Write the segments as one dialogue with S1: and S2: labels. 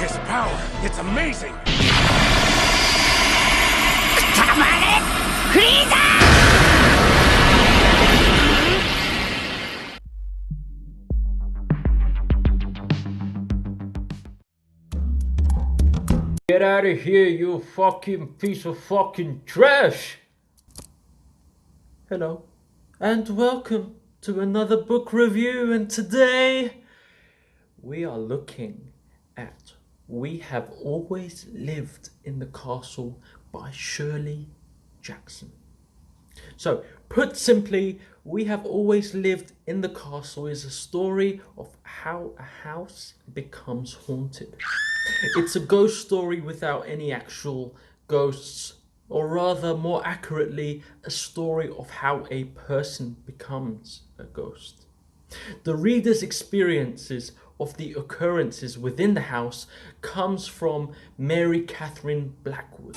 S1: His power, it's amazing!
S2: Get out of here, you fucking piece of fucking trash! Hello, and welcome to another book review, and today we are looking at We Have Always Lived in the Castle by Shirley Jackson. So, put simply, We Have Always Lived in the Castle is a story of how a house becomes haunted. It's a ghost story without any actual ghosts, or rather, more accurately, a story of how a person becomes a ghost. The reader's experiences of the occurrences within the house comes from Mary Catherine Blackwood,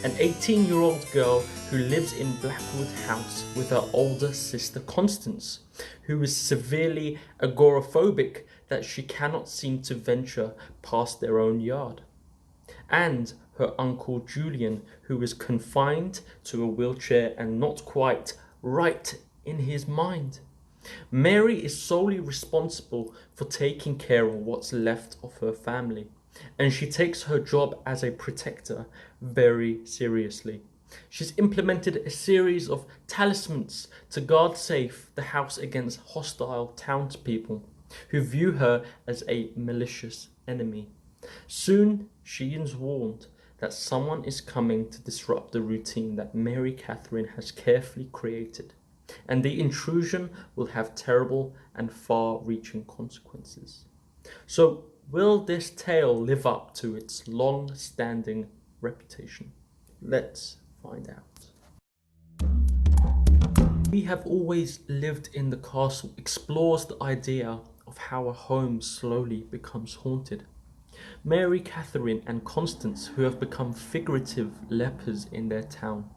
S2: an 18-year-old girl who lives in Blackwood House with her older sister Constance, who is severely agoraphobic that she cannot seem to venture past their own yard, and her uncle Julian, who is confined to a wheelchair and not quite right in his mind. Mary is solely responsible for taking care of what's left of her family, and she takes her job as a protector very seriously. She's implemented a series of talismans to guard safe the house against hostile townspeople who view her as a malicious enemy. Soon she is warned that someone is coming to disrupt the routine that Mary Catherine has carefully created, and the intrusion will have terrible and far-reaching consequences. So, will this tale live up to its long-standing reputation? Let's find out. We Have Always Lived in the Castle explores the idea of how a home slowly becomes haunted. Mary Catherine and Constance, who have become figurative lepers in their town,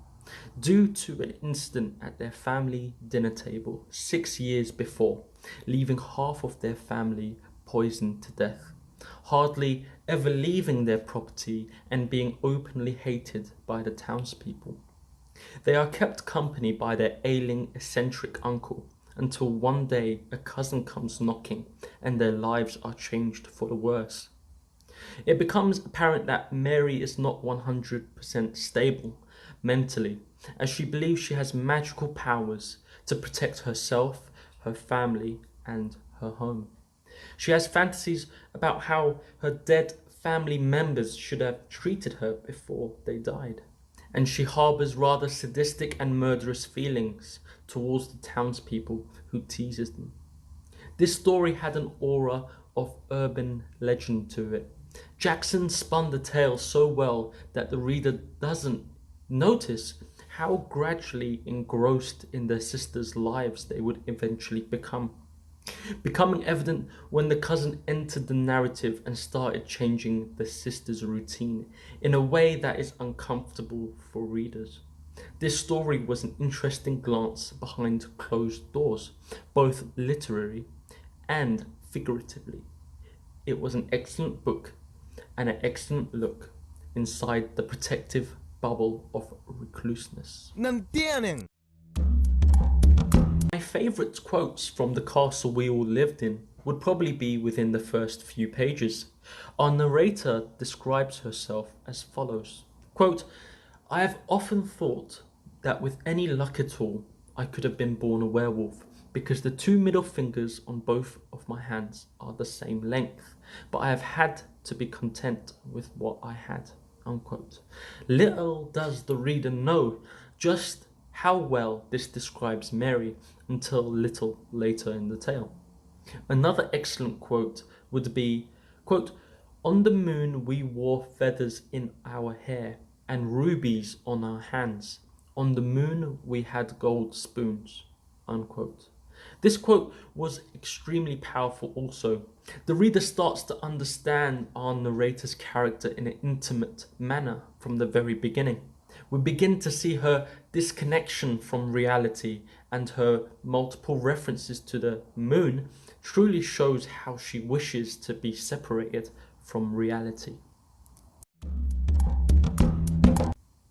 S2: due to an incident at their family dinner table 6 years before, leaving half of their family poisoned to death, hardly ever leaving their property and being openly hated by the townspeople. They are kept company by their ailing, eccentric uncle until one day a cousin comes knocking and their lives are changed for the worse. It becomes apparent that Mary is not 100% stable mentally, as she believes she has magical powers to protect herself, her family, and her home. She has fantasies about how her dead family members should have treated her before they died, and she harbours rather sadistic and murderous feelings towards the townspeople who teases them. This story had an aura of urban legend to it. Jackson spun the tale so well that the reader doesn't notice how gradually engrossed in their sisters' lives they would eventually becoming evident when the cousin entered the narrative and started changing the sisters' routine in a way that is uncomfortable for readers. This story was an interesting glance behind closed doors, both literary and figuratively. It was an excellent book and an excellent look inside the protective bubble of recluseness.
S3: Nantianen.
S2: My favourite quotes from the castle we all lived in would probably be within the first few pages. Our narrator describes herself as follows, quote, "I have often thought that with any luck at all, I could have been born a werewolf, because the two middle fingers on both of my hands are the same length, but I have had to be content with what I had." Unquote. Little does the reader know just how well this describes Mary until little later in the tale. Another excellent quote would be, quote, "On the moon we wore feathers in our hair and rubies on our hands. On the moon we had gold spoons." Unquote. This quote was extremely powerful also. The reader starts to understand our narrator's character in an intimate manner from the very beginning. We begin to see her disconnection from reality, and her multiple references to the moon truly shows how she wishes to be separated from reality.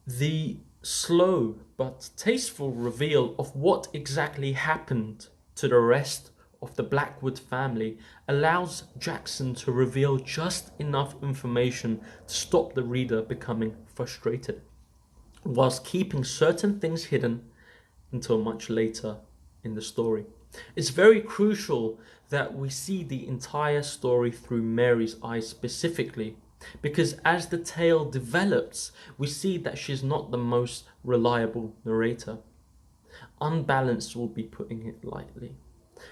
S2: The slow but tasteful reveal of what exactly happened to the rest of the Blackwood family allows Jackson to reveal just enough information to stop the reader becoming frustrated, whilst keeping certain things hidden until much later in the story. It's very crucial that we see the entire story through Mary's eyes specifically, because as the tale develops, we see that she's not the most reliable narrator. Unbalanced will be putting it lightly.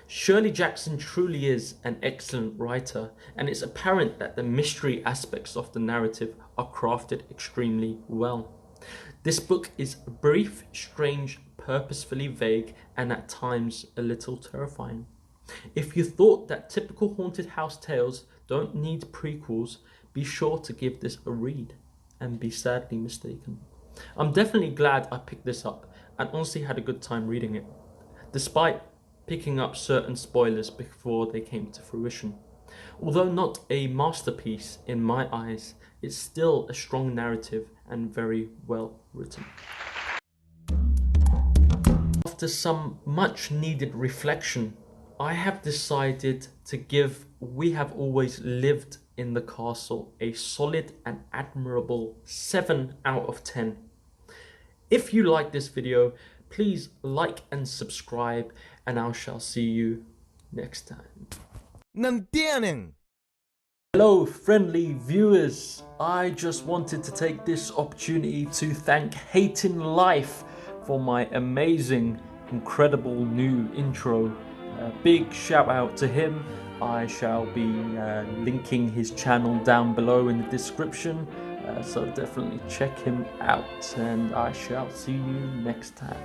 S2: Shirley Jackson truly is an excellent writer, and it's apparent that the mystery aspects of the narrative are crafted extremely well. This book is brief, strange, purposefully vague, and at times a little terrifying. If you thought that typical haunted house tales don't need prequels, be sure to give this a read and be sadly mistaken. I'm definitely glad I picked this up and honestly had a good time reading it, despite picking up certain spoilers before they came to fruition. Although not a masterpiece in my eyes, it's still a strong narrative and very well written. After some much needed reflection, I have decided to give We Have Always Lived in the Castle a solid and admirable 7 out of 10. If you like this video, please like and subscribe, and I shall see you next time.
S3: Nandianing!
S2: Hello friendly viewers, I just wanted to take this opportunity to thank Hating Life for my amazing, incredible new intro. A big shout out to him. I shall be linking his channel down below in the description, so definitely check him out, and I shall see you next time.